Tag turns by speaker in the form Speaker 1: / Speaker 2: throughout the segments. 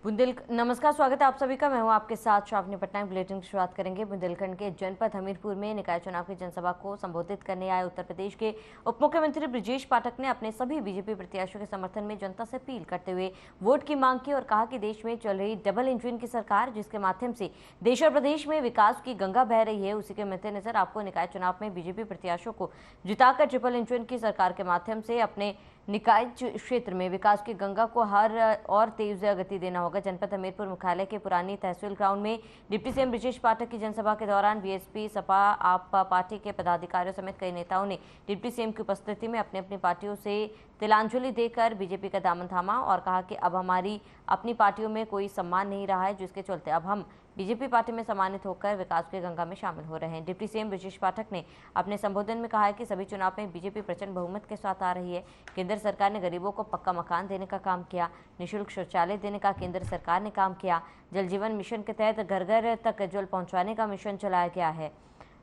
Speaker 1: नमस्कार, स्वागत है आप सभी का। मैं हूं आपके साथ श्रावणी पटनायक। बुलेटिन की शुरुआत करेंगे। बुंदेलखंड के जनपद हमीरपुर में निकाय चुनाव की जनसभा को संबोधित करने आए उत्तर प्रदेश के उप मुख्यमंत्री बृजेश पाठक ने अपने सभी बीजेपी प्रत्याशियों के समर्थन में जनता से अपील करते हुए वोट की मांग की और कहा कि देश में चल रही डबल इंजन की सरकार, जिसके माध्यम से देश और प्रदेश में विकास की गंगा बह रही है, उसी के मद्देनजर आपको निकाय चुनाव में बीजेपी प्रत्याशियों को जिताकर ट्रिपल इंजन की सरकार के माध्यम से अपने निकाय क्षेत्र में विकास की गंगा को हर और तेज गति देना होगा। जनपद हमीरपुर मुख्यालय के पुरानी तहसील ग्राउंड में डिप्टी सीएम बृजेश पाठक की जनसभा के दौरान बीएसपी, सपा, आपा पार्टी के पदाधिकारियों समेत कई नेताओं ने डिप्टी सीएम की उपस्थिति में अपनी अपनी पार्टियों से तिलांजलि देकर बीजेपी का दामन थामा और कहा कि अब हमारी अपनी पार्टियों में कोई सम्मान नहीं रहा है, जिसके चलते अब हम बीजेपी पार्टी में सम्मानित होकर विकास की गंगा में शामिल हो रहे हैं। डिप्टी सीएम बृजेश पाठक ने अपने संबोधन में कहा है कि सभी चुनाव में बीजेपी प्रचंड बहुमत के साथ आ रही है। केंद्र सरकार ने गरीबों को पक्का मकान देने का काम किया, निःशुल्क शौचालय देने का केंद्र सरकार ने काम किया, जल जीवन मिशन के तहत घर घर तक जल पहुंचाने का मिशन चलाया गया है,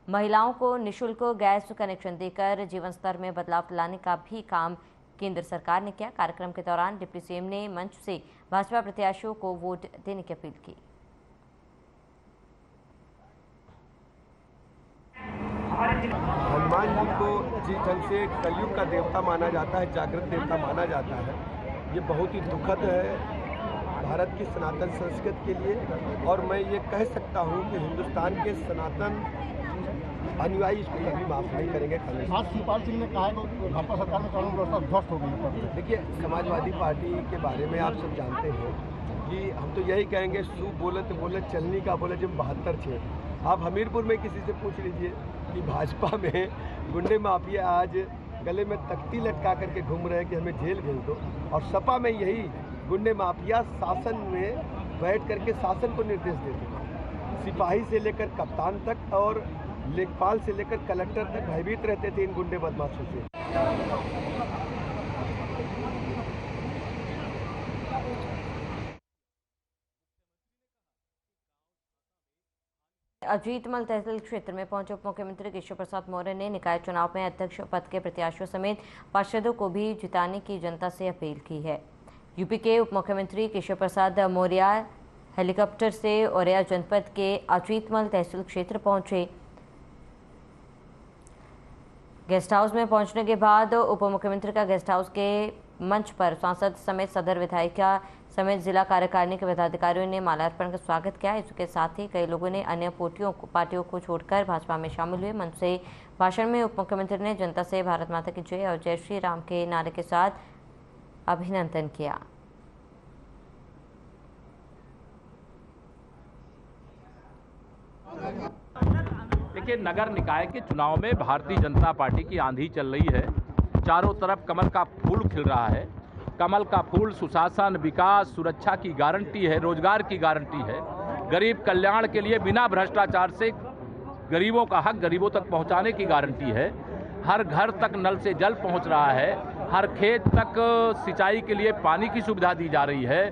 Speaker 1: महिलाओं को निःशुल्क गैस कनेक्शन देकर जीवन स्तर में बदलाव लाने का भी काम केंद्र सरकार ने किया। कार्यक्रम के दौरान डिप्टी सीएम ने मंच से भाजपा प्रत्याशियों को वोट देने की अपील की।
Speaker 2: हनुमान जी को जिस ढंग से कलयुग का देवता माना जाता है, जागृत देवता माना जाता है, ये बहुत ही दुखद है भारत की सनातन संस्कृति के लिए। और मैं ये कह सकता हूँ कि हिंदुस्तान के सनातन अनुयायी इसको कभी माफ नहीं करेंगे।
Speaker 3: आज शिवपाल सिंह ने कहा है कि भाजपा सरकार में कानून व्यवस्था ध्वस्त हो गई है।
Speaker 2: देखिए, समाजवादी पार्टी के बारे में आप सब जानते हैं कि हम तो यही कहेंगे, सू बोले तो बोले, चलनी का बोले जब 72 छे। आप हमीरपुर में किसी से पूछ लीजिए कि भाजपा में गुंडे माफिया आज गले में तख्ती लटका करके घूम रहे हैं कि हमें जेल भेज दो, और सपा में यही गुंडे माफिया शासन में बैठ करके शासन को निर्देश देते हैं। सिपाही से लेकर कप्तान तक और लेखपाल से लेकर कलेक्टर तक भयभीत रहते थे इन गुंडे बदमाशों से।
Speaker 1: अजीतमल तहसील क्षेत्र में पहुंचे उप मुख्यमंत्री केशव प्रसाद मौर्य ने निकाय चुनाव में अध्यक्ष पद के प्रत्याशियों समेत पार्षदों को भी जिताने की जनता से अपील की है। यूपी के उप मुख्यमंत्री केशव प्रसाद मौर्य हेलीकॉप्टर से औरैया जनपद के अजीतमल तहसील क्षेत्र पहुंचे। गेस्ट हाउस में पहुंचने के बाद उप मुख्यमंत्री का गेस्ट हाउस के मंच पर सांसद समेत सदर विधायिका समेत जिला कार्यकारिणी के पदाधिकारियों ने माल्यार्पण का स्वागत किया। इसके साथ ही कई लोगों ने अन्य पार्टियों को छोड़कर भाजपा में शामिल हुए। मंच से भाषण में उप मुख्यमंत्री ने जनता से भारत माता की जय और जय श्री राम के नारे के साथ अभिनंदन किया।
Speaker 4: देखिए, नगर निकाय के चुनाव में भारतीय जनता पार्टी की आंधी चल रही है। चारों तरफ कमल का फूल खिल रहा है। कमल का फूल सुशासन, विकास, सुरक्षा की गारंटी है, रोजगार की गारंटी है, गरीब कल्याण के लिए बिना भ्रष्टाचार से गरीबों का हक गरीबों तक पहुंचाने की गारंटी है। हर घर तक नल से जल पहुंच रहा है, हर खेत तक सिंचाई के लिए पानी की सुविधा दी जा रही है,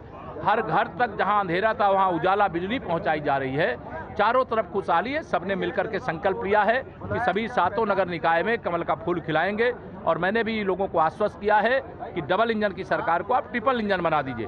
Speaker 4: हर घर तक जहां अंधेरा था वहां उजाला बिजली पहुंचाई जा रही है। चारों तरफ खुशहाली है। सबने मिलकर के संकल्प लिया है कि सभी 7 नगर निकाय में कमल का फूल खिलाएंगे। और मैंने भी लोगों को आश्वस्त किया है कि डबल इंजन की सरकार को आप ट्रिपल इंजन बना दीजिए।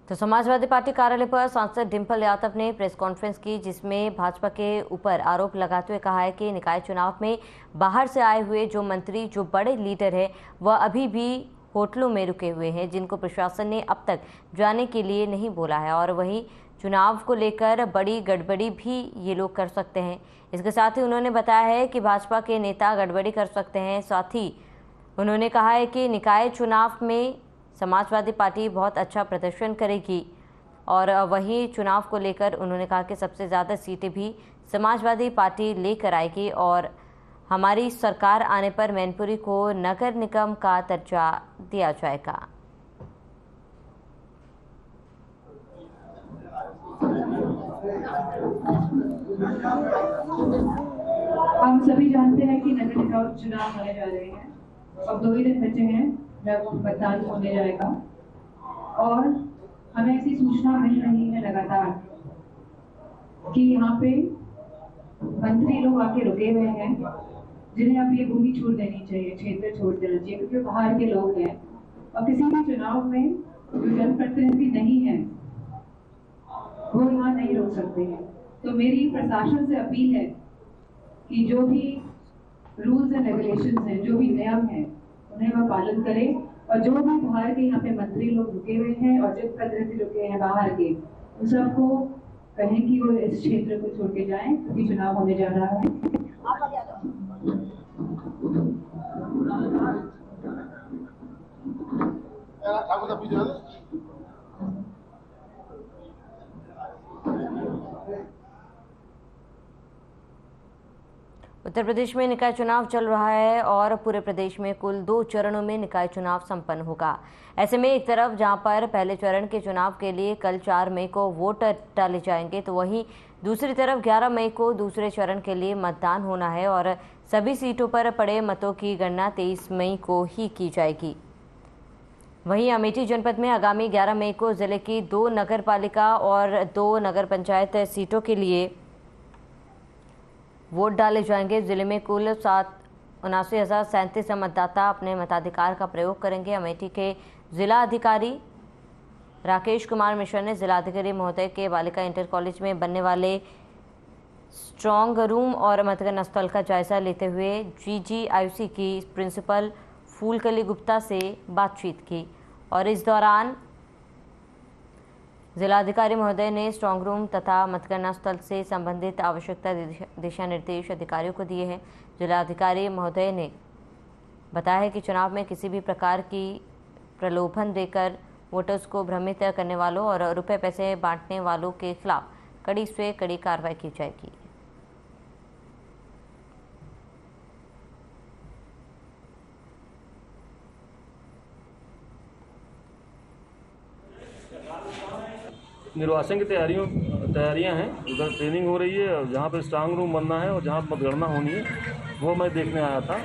Speaker 1: तो समाजवादी पार्टी कार्यालय पर सांसद डिंपल यादव ने प्रेस कॉन्फ्रेंस की, जिसमें भाजपा के ऊपर आरोप लगाते हुए कहा है कि निकाय चुनाव में बाहर से आए हुए जो मंत्री, जो बड़े लीडर है, वह अभी भी होटलों में रुके हुए हैं, जिनको प्रशासन ने अब तक जाने के लिए नहीं बोला है। और वहीं चुनाव को लेकर बड़ी गड़बड़ी भी ये लोग कर सकते हैं। इसके साथ ही उन्होंने बताया है कि भाजपा के नेता गड़बड़ी कर सकते हैं। साथ ही उन्होंने कहा है कि निकाय चुनाव में समाजवादी पार्टी बहुत अच्छा प्रदर्शन करेगी। और वहीं चुनाव को लेकर उन्होंने कहा कि सबसे ज़्यादा सीटें भी समाजवादी पार्टी लेकर आएगी और हमारी सरकार आने पर मैनपुरी को नगर निगम का दर्जा दिया जाएगा।
Speaker 5: हम सभी जानते हैं कि नगर निगम चुनाव होने जा रहे हैं। अब 2 ही दिन बचे हैं जब मतदान होने जाएगा, और हमें ऐसी सूचना मिल रही है लगातार कि यहाँ पे मंत्री लोग आके रुके हुए हैं, जिन्हें अब ये भूमि छोड़ देनी चाहिए, क्षेत्र छोड़ देना चाहिए, क्योंकि बाहर के लोग हैं और किसी भी चुनाव में जो जनप्रतिनिधि नहीं है वो यहाँ नहीं रोक सकते हैं। तो मेरी प्रशासन से अपील है कि जो भी रूल्स एंड रेगुलेशंस हैं, जो भी नियम हैं, उन्हें वह पालन करें और जो भी बाहर के यहाँ पे मंत्री लोग रुके हुए हैं और जनप्रतिनिधि रुके हैं बाहर के, उन सबको कहें कि वो इस क्षेत्र को छोड़ के जाएं क्योंकि चुनाव होने जा रहा है।
Speaker 1: उत्तर प्रदेश में निकाय चुनाव चल रहा है और पूरे प्रदेश में कुल 2 चरणों में निकाय चुनाव संपन्न होगा। ऐसे में एक तरफ जहां पर पहले चरण के चुनाव के लिए कल 4 मई को वोट डाले जाएंगे, तो वहीं दूसरी तरफ 11 मई को दूसरे चरण के लिए मतदान होना है और सभी सीटों पर पड़े मतों की गणना 23 मई को ही की जाएगी। वहीं अमेठी जनपद में आगामी 11 मई को जिले की 2 नगर पालिका और 2 नगर पंचायत सीटों के लिए वोट डाले जाएंगे। जिले में कुल 79,037 मतदाता अपने मताधिकार का प्रयोग करेंगे। अमेठी के जिला अधिकारी राकेश कुमार मिश्रा ने जिलाधिकारी महोदय के बालिका इंटर कॉलेज में बनने वाले स्ट्रॉन्ग रूम और मतगणना स्थल का जायजा लेते हुए GGIC की प्रिंसिपल फूलकली गुप्ता से बातचीत की और इस दौरान जिलाधिकारी महोदय ने स्ट्रॉन्ग रूम तथा मतगणना स्थल से संबंधित आवश्यकता दिशा निर्देश अधिकारियों को दिए हैं। जिलाधिकारी महोदय ने बताया कि चुनाव में किसी भी प्रकार की प्रलोभन देकर वोटर्स को भ्रमित करने वालों और रुपए पैसे बांटने वालों के खिलाफ कड़ी से कड़ी कार्रवाई की जाएगी।
Speaker 6: निर्वाचन की तैयारियां हैं, उधर ट्रेनिंग हो रही है और जहाँ पे स्ट्रांग रूम बनना है और जहाँ मतगणना होनी है वो मैं देखने आया था।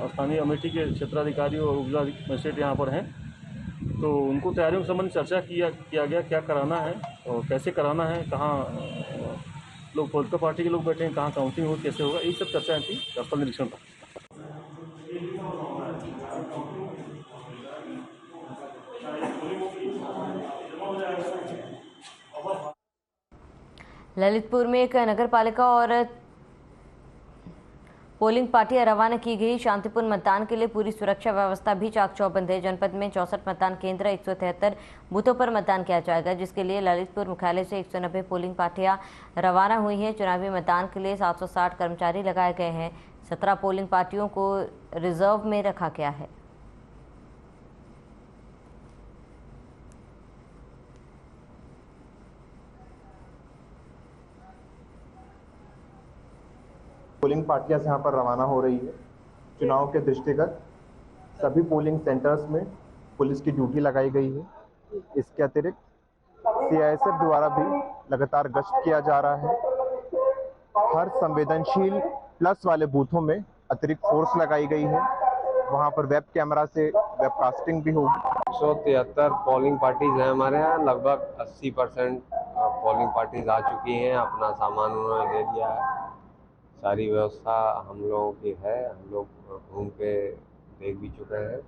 Speaker 6: स्थानीय अमेठी के क्षेत्राधिकारी और उपजिला मजिस्ट्रेट यहाँ पर हैं, तो उनको तैयारियों के संबंध चर्चा किया गया, क्या कराना है और कैसे कराना है, कहाँ लोग पॉलिटिकल पार्टी के लोग बैठे हैं, कहाँ काउंटिंग हो, कैसे होगा, ये सब चर्चाएँ थी। स्थल निरीक्षण था।
Speaker 1: ललितपुर में एक नगर पालिका और पोलिंग पार्टियां रवाना की गई। शांतिपूर्ण मतदान के लिए पूरी सुरक्षा व्यवस्था भी चाक चौबंद है। जनपद में 64 मतदान केंद्र 173 बूथों पर मतदान किया जाएगा, जिसके लिए ललितपुर मुख्यालय से 190 पोलिंग पार्टियां रवाना हुई हैं। चुनावी मतदान के लिए 760 कर्मचारी लगाए गए हैं। 17 पोलिंग पार्टियों को रिजर्व में रखा गया है।
Speaker 7: पोलिंग पार्टियां यहाँ पर रवाना हो रही है। चुनाव के दृष्टिगत सभी पोलिंग सेंटर्स में पुलिस की ड्यूटी लगाई गई है। इसके अतिरिक्त CISF द्वारा भी लगातार गश्त किया जा रहा है। हर संवेदनशील प्लस वाले बूथों में अतिरिक्त फोर्स लगाई गई है। वहाँ पर वेब कैमरा से वेबकास्टिंग भी होगी।
Speaker 8: 173 पोलिंग पार्टीज हैं हमारे यहाँ। लगभग 80% पोलिंग पार्टीज आ चुकी हैं। अपना सामान उन्होंने ले लिया है। सारी व्यवस्था हम लोगों की है। हम लोग घूम के देख भी चुके हैं।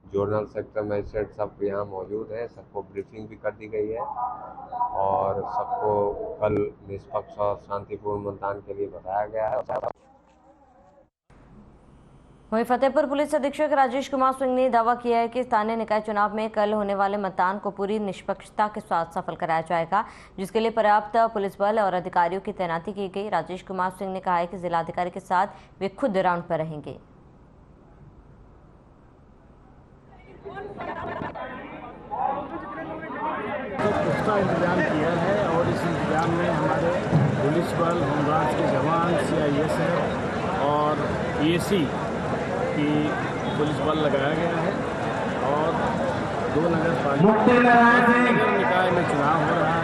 Speaker 8: जोनल सेक्टर मजिस्ट्रेट सब यहाँ मौजूद हैं। सबको ब्रीफिंग भी कर दी गई है और सबको कल निष्पक्ष और शांतिपूर्ण मतदान के लिए बताया गया है।
Speaker 1: वहीं फतेहपुर पुलिस अधीक्षक राजेश कुमार सिंह ने दावा किया है कि स्थानीय निकाय चुनाव में कल होने वाले मतदान को पूरी निष्पक्षता के साथ सफल कराया जाएगा, जिसके लिए पर्याप्त पुलिस बल और अधिकारियों की तैनाती की गई। राजेश कुमार सिंह ने कहा है कि जिलाधिकारी के साथ वे खुद राउंड पर रहेंगे।
Speaker 3: उसका इंतजाम किया है और इस इंतजाम में हमारे पुलिस बल, होमगार्ड्स के जवान, CISF और PAC की पुलिस बल लगाया गया है और 2 नगर पालिका निकाय में चुनाव हो रहा है।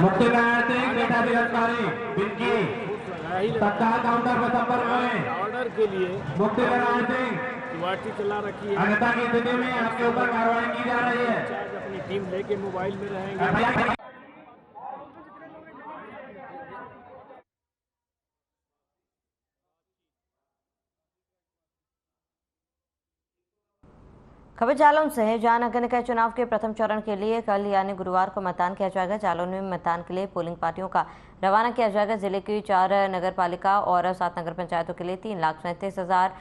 Speaker 3: ऑर्डर के लिए पार्टी चला रखी है। स्थिति में आपके ऊपर कार्रवाई की जा रही है। अपनी टीम लेके मोबाइल में रहेंगे।
Speaker 1: खबर जालौन से है, जहां नगर निकाय चुनाव के प्रथम चरण के लिए कल यानी गुरुवार को मतदान किया जाएगा। जालौन में मतदान के लिए पोलिंग पार्टियों का रवाना किया जाएगा। जिले की 4 नगर पालिका और 7 नगर पंचायतों के लिए 3,37,000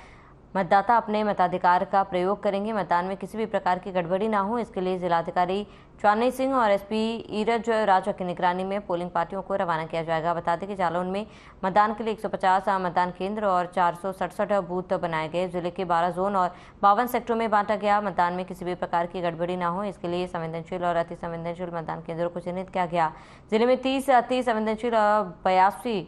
Speaker 1: मतदाता अपने मताधिकार का प्रयोग करेंगे। मतदान में किसी भी प्रकार की गड़बड़ी ना हो, इसके लिए जिलाधिकारी चांदनी सिंह और एसपी ईरज राजा की निगरानी में पोलिंग पार्टियों को रवाना किया जाएगा। बता दें कि जालौन में मतदान के लिए 150 मतदान केंद्र और 467 बूथ बनाए गए। जिले के 12 जोन और 52 सेक्टरों में बांटा गया। मतदान में किसी भी प्रकार की गड़बड़ी ना हो, इसके लिए संवेदनशील और अति संवेदनशील मतदान केंद्रों को चिन्हित किया गया। जिले में 30 अति संवेदनशील और 82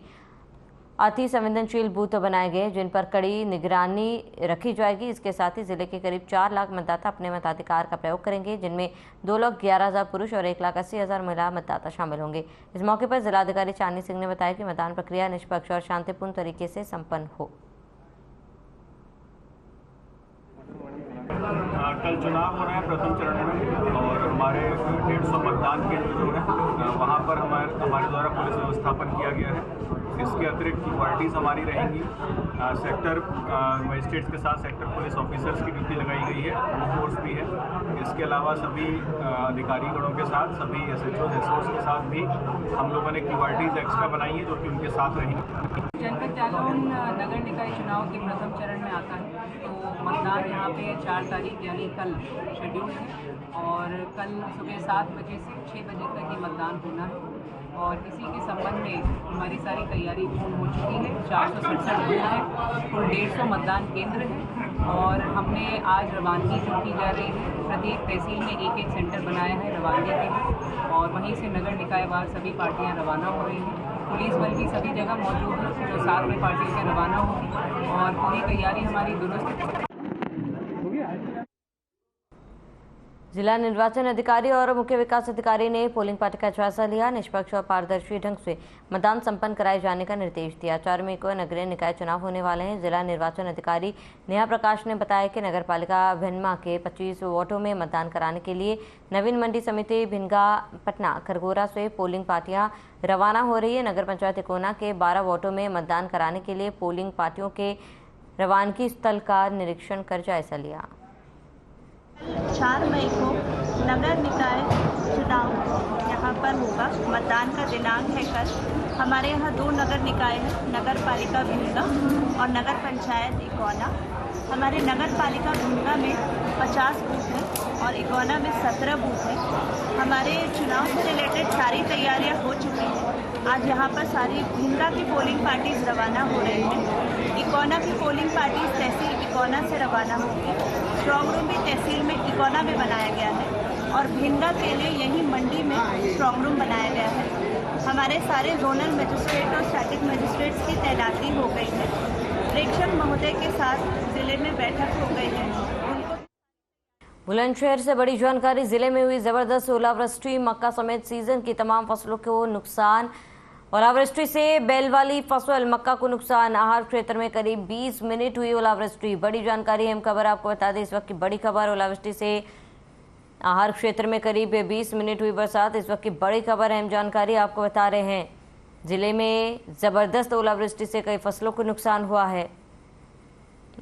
Speaker 1: अति संवेदनशील बूथ बनाए गए, जिन पर कड़ी निगरानी रखी जाएगी। इसके साथ ही जिले के करीब 4 लाख मतदाता अपने मताधिकार का प्रयोग करेंगे, जिनमें 2,11,000 पुरुष और 1,80,000 महिला मतदाता शामिल होंगे। इस मौके पर जिलाधिकारी चांदनी सिंह ने बताया कि मतदान प्रक्रिया निष्पक्ष और शांतिपूर्ण तरीके से संपन्न हो।
Speaker 9: कल चुनाव हो रहा है प्रथम चरण में, और हमारे 150 मतदान केंद्र जो है वहाँ पर हमारे द्वारा पुलिस व्यवस्थापन किया गया है। इसके अतिरिक्त पार्टीज हमारी रहेंगी। सेक्टर मजिस्ट्रेट्स के साथ सेक्टर पुलिस ऑफिसर्स की ड्यूटी लगाई गई है, वो फोर्स भी है। इसके अलावा सभी अधिकारीगणों के साथ, सभी SHOs SOs के साथ भी हम लोगों ने क्यूआरटीज एक्स्ट्रा बनाई है, जो कि उनके साथ रहेंगी।
Speaker 5: जनपद जालौन नगर निकाय चुनाव के प्रथम चरण में आता है, तो मतदान यहाँ पे 4 तारीख यानी कल शेड्यूल है, और कल सुबह 7 बजे से 6 बजे तक ये मतदान होना है। और इसी के संबंध में हमारी सारी तैयारी पूर्ण हो चुकी है। 467 बूथ है, कुल 150 मतदान केंद्र है, और हमने आज रवानगी जो की जा रही है, प्रत्येक तहसील में एक सेंटर बनाया है रवानगी के लिए, और वहीं से नगर निकायवार सभी पार्टियां रवाना हो रही हैं। पुलिस बल भी सभी जगह मौजूद है, जो साथ में पार्टी से रवाना होगी, और पूरी तैयारी हमारी दुरुस्त है।
Speaker 1: जिला निर्वाचन अधिकारी और मुख्य विकास अधिकारी ने पोलिंग पार्टी का जायजा लिया। निष्पक्ष और पारदर्शी ढंग से मतदान संपन्न कराए जाने का निर्देश दिया। 4 मई को नगरीय निकाय चुनाव होने वाले हैं। जिला निर्वाचन अधिकारी नेहा प्रकाश ने बताया कि नगर पालिका भिनमा के 25 वार्डों में मतदान कराने के लिए नवीन मंडी समिति भिनगा पटना खरगोरा से पोलिंग पार्टियां रवाना हो रही है। नगर पंचायत इकोना के 12 वार्डों में मतदान कराने के लिए पोलिंग पार्टियों के रवानगी स्थल का निरीक्षण कर जायजा लिया।
Speaker 10: 4 मई को नगर निकाय चुनाव यहाँ पर होगा। मतदान का दिनांक है कल। हमारे यहाँ 2 नगर निकाय हैं, नगर पालिका भिनगा और नगर पंचायत इकोना। हमारे नगर पालिका भिनगा में 50 बूथ हैं और इकोना में 17 बूथ हैं। हमारे चुनाव से रिलेटेड सारी तैयारियां हो चुकी हैं। आज यहाँ पर सारी भिनगा की पोलिंग पार्टीज रवाना हो रही हैं। इकोना की पोलिंग पार्टीज तहसील इकोना से रवाना होगी। स्ट्रॉन्ग रूम भी तहसील में इकोना में बनाया गया है, और भिनगा के लिए यही मंडी में स्ट्रॉन्ग रूम बनाया गया है। हमारे सारे जोनल मजिस्ट्रेट और स्टैटिक मजिस्ट्रेट्स की तैनाती हो गई है। प्रेक्षक महोदय के साथ जिले में बैठक हो गई है।
Speaker 1: बुलंदशहर से बड़ी जानकारी। जिले में हुई जबरदस्त ओलावृष्टि, मक्का समेत सीजन की तमाम फसलों को नुकसान। ओलावृष्टि से बैल वाली फसल मक्का को नुकसान। आहार क्षेत्र में करीब 20 मिनट हुई ओलावृष्टि। बड़ी जानकारी, अहम खबर आपको बता दें इस वक्त की बड़ी खबर। ओलावृष्टि से आहार क्षेत्र में करीब 20 मिनट हुई बरसात। इस वक्त की बड़ी खबर, अहम जानकारी आपको बता रहे हैं। जिले में जबरदस्त ओलावृष्टि से कई फसलों को नुकसान हुआ है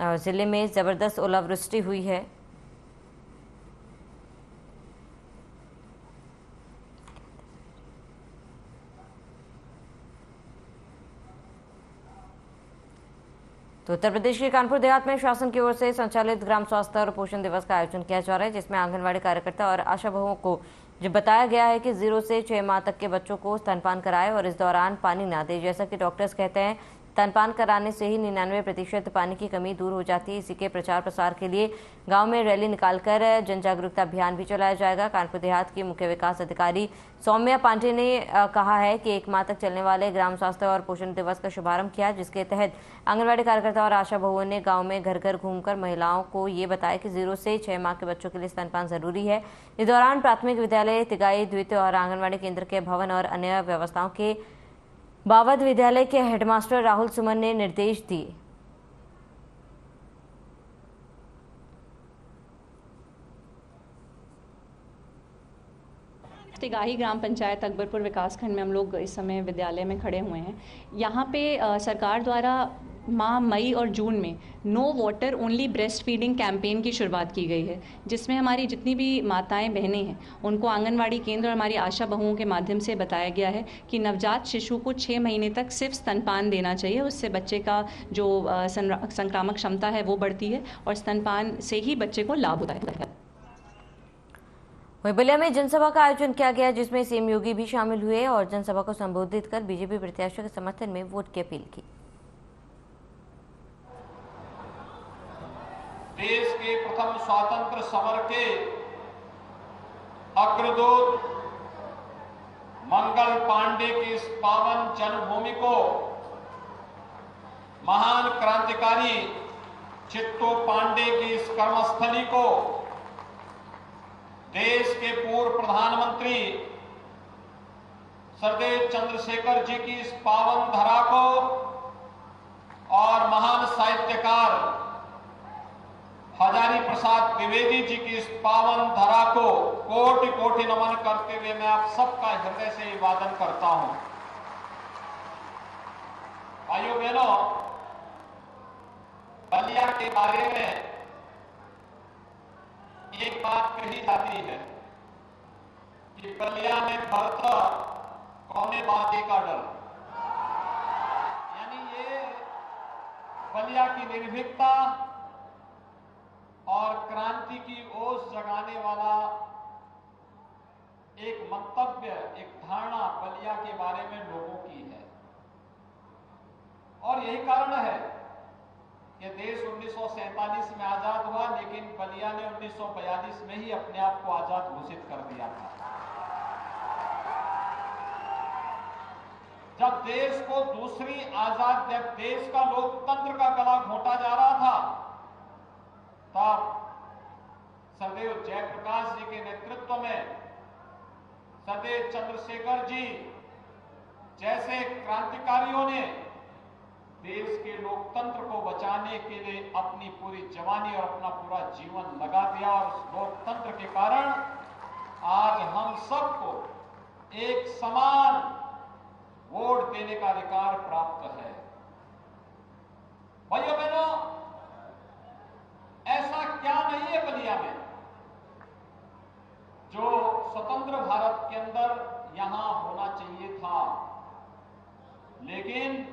Speaker 1: और जिले में जबरदस्त ओलावृष्टि हुई है। तो उत्तर प्रदेश के कानपुर देहात में शासन की ओर से संचालित ग्राम स्वास्थ्य और पोषण दिवस का आयोजन किया जा रहा है, जिसमें आंगनवाड़ी कार्यकर्ता और आशा बहुओं को जो बताया गया है कि 0 से 6 माह तक के बच्चों को स्तनपान कराएं और इस दौरान पानी ना दें। जैसा कि डॉक्टर्स कहते हैं, स्तनपान कराने से ही 99% पानी की कमी दूर हो जाती है। इसी के प्रचार प्रसार के लिए गांव में रैली निकालकर जन जागरूकता अभियान भी चलाया जाएगा। कानपुर देहात की मुख्य विकास अधिकारी सौम्या पांडे ने कहा है कि 1 माह तक चलने वाले ग्राम स्वास्थ्य और पोषण दिवस का शुभारंभ किया, जिसके तहत आंगनवाड़ी कार्यकर्ता और आशा बहुओं ने गाँव में घर घर घूमकर महिलाओं को ये बताया कि 0 से 6 माह के बच्चों के लिए स्तनपान जरूरी है। इस दौरान प्राथमिक विद्यालय तिगाई, द्वितीय और आंगनवाड़ी केंद्र के भवन और अन्य व्यवस्थाओं के बावद विद्यालय के हेडमास्टर राहुल सुमन ने निर्देश दिए।
Speaker 11: तिगाही ग्राम पंचायत अकबरपुर विकासखंड में हम लोग इस समय विद्यालय में खड़े हुए हैं। यहाँ पे सरकार द्वारा माह मई और जून में no water only breastfeeding campaign की शुरुआत की गई है, जिसमें हमारी जितनी भी माताएं बहनें हैं उनको आंगनवाड़ी केंद्र और हमारी आशा बहुओं के माध्यम से बताया गया है कि नवजात शिशु को 6 महीने तक सिर्फ स्तनपान देना चाहिए। उससे बच्चे का जो संक्रामक क्षमता है वो बढ़ती है और स्तनपान से ही बच्चे को लाभ होता है।
Speaker 1: वहीं बलिया में जनसभा का आयोजन किया गया, जिसमें सीएम योगी भी शामिल हुए और जनसभा को संबोधित कर बीजेपी प्रत्याशियों के समर्थन में वोट की अपील की।
Speaker 12: देश के प्रथम स्वातंत्र समर के अग्रदूत मंगल पांडे की इस पावन जन्मभूमि को, महान क्रांतिकारी चित्तू पांडे की इस कर्मस्थली को, देश के पूर्व प्रधानमंत्री सरदेव चंद्रशेखर जी की इस पावन धरा को और महान साहित्यकार हजारी प्रसाद द्विवेदी जी की इस पावन धरा को कोटि कोटि नमन करते हुए मैं आप सबका हृदय से अभिवादन करता हूं। भाइयों बहनों, बलिया के बारे में एक बात कही जाती है कि बलिया में भरता कौने बाते का डर, यानी ये बलिया की निर्भीकता और क्रांति की ओस जगाने वाला एक मंतव्य, एक धारणा बलिया के बारे में लोगों की है। और यही कारण है कि देश 1947 में आजाद हुआ, लेकिन बलिया ने 1942 में ही अपने आप को आजाद घोषित कर दिया था। जब देश को दूसरी आजाद, जब देश का लोकतंत्र का गला घोंटा जा रहा था, तब सरदेव जयप्रकाश जी के नेतृत्व में सरदेव चंद्रशेखर जी जैसे क्रांतिकारियों ने देश के लोकतंत्र को बचाने के लिए अपनी पूरी जवानी और अपना पूरा जीवन लगा दिया। और उस लोकतंत्र के कारण आज हम सबको एक समान वोट देने का अधिकार प्राप्त है। भाइयों बहनों, ऐसा क्या नहीं है बलिया में जो स्वतंत्र भारत के अंदर यहां होना चाहिए था, लेकिन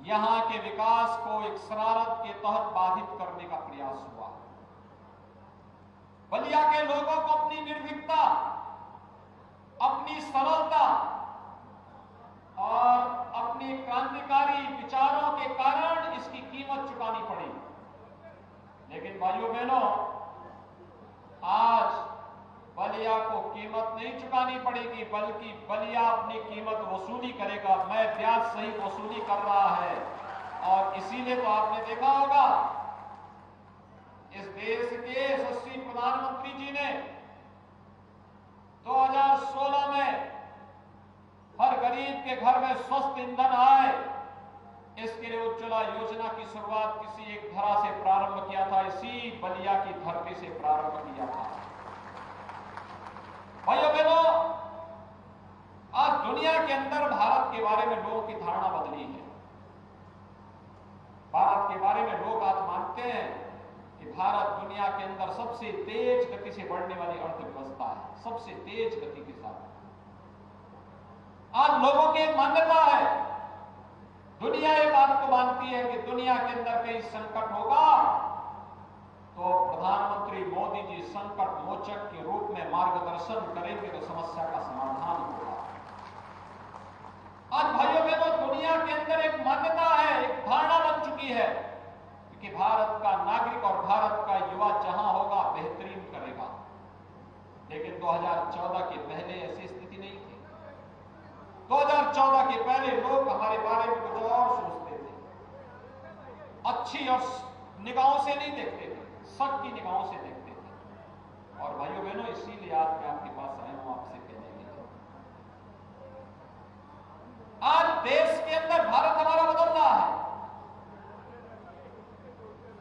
Speaker 12: यहां के विकास को एक शरारत के तहत बाधित करने का प्रयास हुआ। बलिया के लोगों को अपनी निर्भीकता, अपनी सरलता और अपने क्रांतिकारी विचारों के कारण इसकी कीमत चुकानी पड़ी। लेकिन भाइयों बहनों, आज बलिया को कीमत नहीं चुकानी पड़ेगी, बल्कि बलिया अपनी कीमत वसूली करेगा। मैं ब्याज सहित वसूली कर रहा है। और इसीलिए तो आपने देखा होगा इस देश के यशस्वी प्रधानमंत्री जी ने 2016 में हर गरीब के घर में स्वस्थ ईंधन आए, इसके लिए उज्ज्वला योजना की शुरुआत किसी एक धरा से प्रारंभ किया था, इसी बलिया की धरती से प्रारंभ किया था। भाइयों बहनों, आज दुनिया के अंदर भारत के बारे में लोगों की धारणा बदली है। भारत के बारे में लोग आज मानते हैं कि भारत दुनिया के अंदर सबसे तेज गति से बढ़ने वाली अर्थव्यवस्था है, सबसे तेज गति के साथ। आज लोगों की मान्यता है, दुनिया ये बात को मानती है कि दुनिया के अंदर कहीं संकट होगा तो प्रधानमंत्री मोदी जी संकट मोचक के रूप में मार्गदर्शन करेंगे तो समस्या का समाधान होगा। आज भाइयों बहनों, दुनिया के अंदर एक मान्यता है, एक धारणा बन चुकी है कि भारत का नागरिक और भारत का युवा जहां होगा बेहतरीन करेगा। लेकिन 2014 के पहले ऐसी स्थिति नहीं थी। 2014 के पहले लोग हमारे बारे में कुछ और सोचते थे, अच्छी और निगाहों से नहीं देखते थे, शक की निगाहों से देखते थे। और भाइयों बहनों, इसीलिए आज मैं आपके पास आया हूं आपसे कहने के लिए, आज देश के अंदर भारत हमारा बदल रहा है,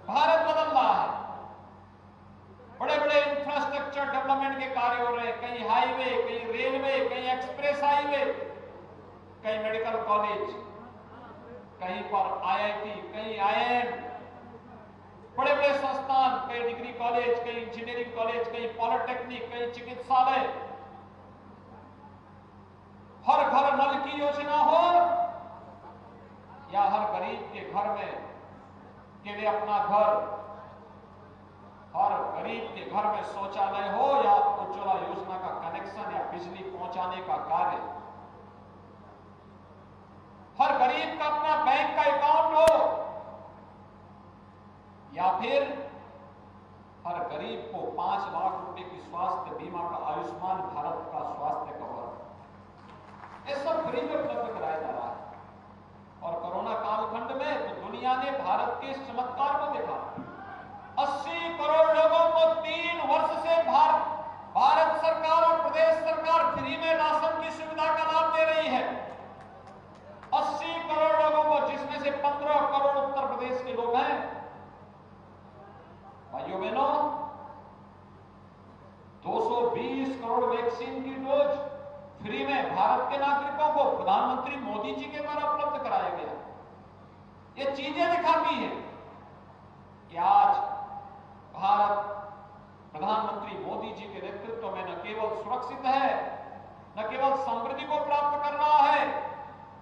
Speaker 12: भारत बदल रहा है। बड़े बड़े इंफ्रास्ट्रक्चर डेवलपमेंट के कार्य हो रहे हैं, कहीं हाईवे, कहीं रेलवे, कहीं एक्सप्रेस हाईवे, कहीं मेडिकल कॉलेज, कहीं पर आईआईटी, कहीं आईआईएम, बड़े बड़े संस्थान, कई डिग्री कॉलेज, कई इंजीनियरिंग कॉलेज, कई पॉलिटेक्निक, कई चिकित्सालय, हर घर नल की योजना हो या हर गरीब के घर में के लिए अपना घर, हर गरीब के घर में शौचालय हो या उज्ज्वला योजना का कनेक्शन या बिजली पहुंचाने का कार्य, हर गरीब का अपना बैंक का अकाउंट हो या फिर हर गरीब को 5 लाख रुपए की स्वास्थ्य बीमा का आयुष्मान भारत का स्वास्थ्य कवर, ये सब फ्री में उपलब्ध कराया जा रहा है। और कोरोना कालखंड में तो दुनिया ने भारत के इस चमत्कार को देखा। 80 करोड़ लोगों को 3 वर्ष से भारत सरकार और प्रदेश सरकार फ्री में राशन की सुविधा का लाभ दे रही है। 80 करोड़ लोगों को, जिसमें से 15 करोड़ उत्तर प्रदेश के लोग हैं। भाइयों बहनों, 220 करोड़ वैक्सीन की डोज फ्री में भारत के नागरिकों को प्रधानमंत्री मोदी जी के द्वारा उपलब्ध कराया गया। ये चीजें दिखाती हैं कि आज भारत प्रधानमंत्री मोदी जी के नेतृत्व में न केवल सुरक्षित है, न केवल समृद्धि को प्राप्त कर रहा है,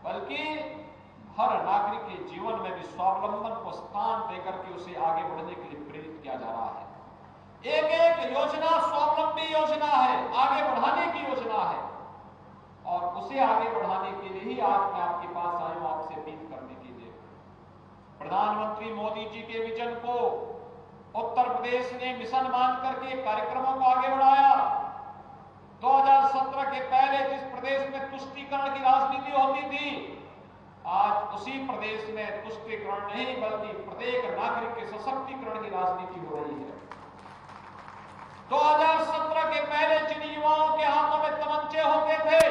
Speaker 12: बल्कि हर नागरिक के जीवन में भी स्वावलंबन को स्थान देकर के उसे आगे बढ़ने के लिए प्रेरित किया जा रहा है। एक एक योजना स्वावलंबी योजना है, आगे बढ़ाने की योजना है, और उसे आगे बढ़ाने के लिए ही आज मैं आपके पास आया हूं, आपसे अपील करने के लिए। प्रधानमंत्री मोदी जी के विजन को उत्तर प्रदेश ने मिशन मान करके कार्यक्रमों को आगे बढ़ाया। 2017 के पहले जिस प्रदेश में तुष्टीकरण की राजनीति होती थी, आज उसी प्रदेश में तुष्टीकरण नहीं बल्कि प्रत्येक नागरिक के सशक्तिकरण की राजनीति हो रही है। 2017 के पहले जिन युवाओं के हाथों में तमंचे होते थे,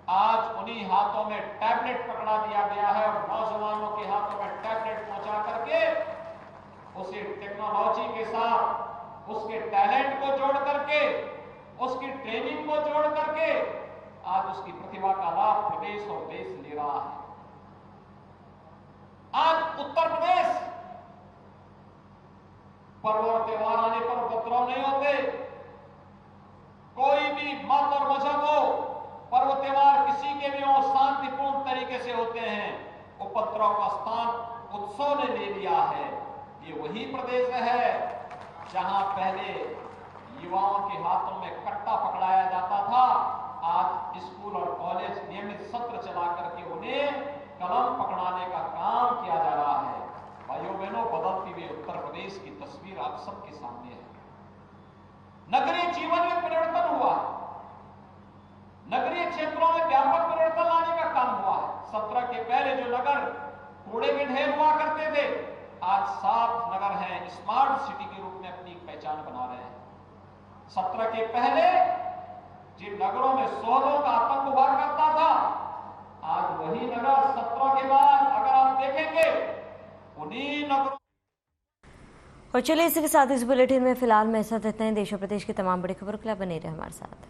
Speaker 12: आज उन्हीं हाथों में टैबलेट पकड़ा दिया गया है और नौजवानों के हाथों में टैबलेट पहुंचा करके उसे टेक्नोलॉजी के साथ उसके टैलेंट को जोड़ करके, उसकी ट्रेनिंग को जोड़ करके आज उसकी प्रतिभा का लाभ प्रदेश और देश ले रहा है। आज उत्तर प्रदेश पर्व और त्योहार आने पर उपद्रव नहीं होते। कोई भी मत और मजहब हो, पर्व त्योहार किसी के भी हो, शांतिपूर्ण तरीके से होते हैं। उपद्रव का स्थान उत्सव ने ले लिया है। ये वही प्रदेश है जहां पहले युवाओं के हाथों में कट्टा पकड़ाया जाता था। आज स्कूल और कॉलेज नियमित सत्र चला करके उन्हें कलम पकड़ाने का काम किया जा रहा है। भाइयों बहनों, बदलती हुई उत्तर प्रदेश की तस्वीर आप सबके सामने है। नगरीय जीवन में परिवर्तन हुआ है, नगरीय क्षेत्रों में व्यापक परिवर्तन लाने का काम हुआ है। 17 के पहले जो नगर कूड़े के ढेर हुआ करते थे, आज साफ नगर हैं, स्मार्ट सिटी के रूप में अपनी पहचान बना रहे हैं। 17 के पहले जिन नगरों में शोधों का आतंक हुआ करता था, आज वही नगर 17 के बाद अगर आप देखेंगे उन्हीं नगरों।
Speaker 1: और चलिए इसी के साथ इस बुलेटिन में फिलहाल में ऐसा देते हैं। देश और प्रदेश की तमाम बड़ी खबरों के लिए बने रहे हमारे साथ।